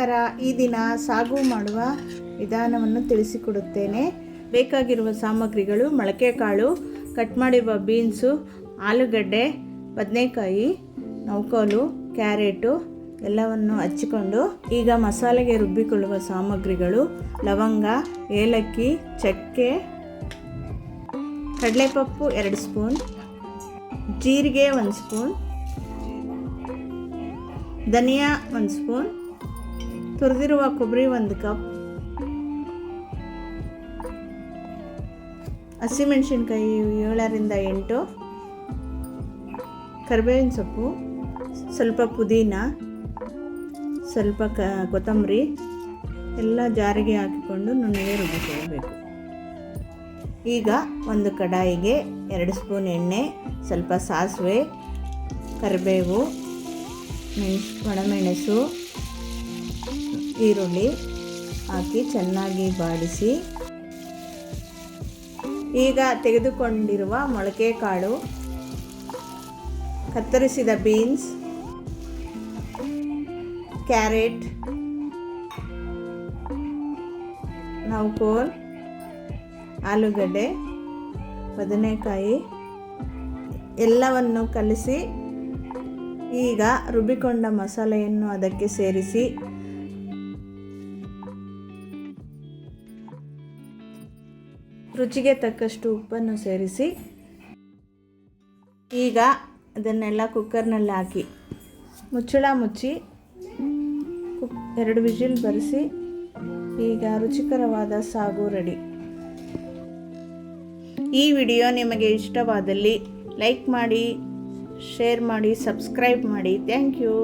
ನಮಸ್ಕಾರ. ಈ ದಿನ ಸಾಗು ಮಾಡುವ ವಿಧಾನವನ್ನು ತಿಳಿಸಿಕೊಡುತ್ತೇನೆ. ಬೇಕಾಗಿರುವ ಸಾಮಗ್ರಿಗಳು: ಮೊಳಕೆ ಕಾಳು, ಕಟ್ ಮಾಡಿರುವ ಬೀನ್ಸು, ಆಲೂಗಡ್ಡೆ, ಬದನೆಕಾಯಿ, ನೌಕೋಲು, ಕ್ಯಾರೆಟು ಎಲ್ಲವನ್ನು ಹಚ್ಚಿಕೊಂಡು ಈಗ ಮಸಾಲೆಗೆ ರುಬ್ಬಿಕೊಳ್ಳುವ ಸಾಮಗ್ರಿಗಳು: ಲವಂಗ, ಏಲಕ್ಕಿ, ಚಕ್ಕೆ, ಕಡಲೆಪಪ್ಪು 2 ಸ್ಪೂನ್, ಜೀರಿಗೆ 1 ಸ್ಪೂನ್, ಧನಿಯಾ 1 ಸ್ಪೂನ್, ತುರಿದಿರುವ ಕೊಬ್ಬರಿ 1 ಕಪ್, ಹಸಿಮೆಣಸಿನ್ಕಾಯಿ 7ರಿಂದ 8, ಕರಿಬೇವಿನ ಸೊಪ್ಪು, ಸ್ವಲ್ಪ ಪುದೀನ, ಸ್ವಲ್ಪ ಕೊತ್ತಂಬರಿ ಎಲ್ಲ ಜಾರಿಗೆ ಹಾಕಿಕೊಂಡು ನುಣ್ಣಗೆ ರುಬ್ಬಿಕೊಳ್ಳಬೇಕು. ಈಗ ಒಂದು ಕಡಾಯಿಗೆ 2 ಸ್ಪೂನ್ ಎಣ್ಣೆ, ಸ್ವಲ್ಪ ಸಾಸಿವೆ, ಕರಿಬೇವು, ಒಣಮೆಣಸು, ಈರುಳ್ಳಿ ಹಾಕಿ ಚೆನ್ನಾಗಿ ಬಾಡಿಸಿ ಈಗ ತೆಗೆದುಕೊಂಡಿರುವ ಮೊಳಕೆ ಕಾಳು, ಕತ್ತರಿಸಿದ ಬೀನ್ಸ್, ಕ್ಯಾರೆಟ್, ನೌಕೋಲ್, ಆಲೂಗಡ್ಡೆ, ಬದನೆಕಾಯಿ ಎಲ್ಲವನ್ನು ಕಲಸಿ ಈಗ ರುಬ್ಬಿಕೊಂಡ ಮಸಾಲೆಯನ್ನು ಅದಕ್ಕೆ ಸೇರಿಸಿ ರುಚಿಗೆ ತಕ್ಕಷ್ಟು ಉಪ್ಪನ್ನು ಸೇರಿಸಿ ಈಗ ಅದನ್ನೆಲ್ಲ ಕುಕ್ಕರ್ನಲ್ಲಿ ಹಾಕಿ ಮುಚ್ಚಳ ಮುಚ್ಚಿ 2 ವಿಜಿಲ್ ಬರಿಸಿ ಈಗ ರುಚಿಕರವಾದ ಸಾಗು ರೆಡಿ. ಈ ವಿಡಿಯೋ ನಿಮಗೆ ಇಷ್ಟವಾದಲ್ಲಿ ಲೈಕ್ ಮಾಡಿ, ಶೇರ್ ಮಾಡಿ, ಸಬ್ಸ್ಕ್ರೈಬ್ ಮಾಡಿ. Thank you.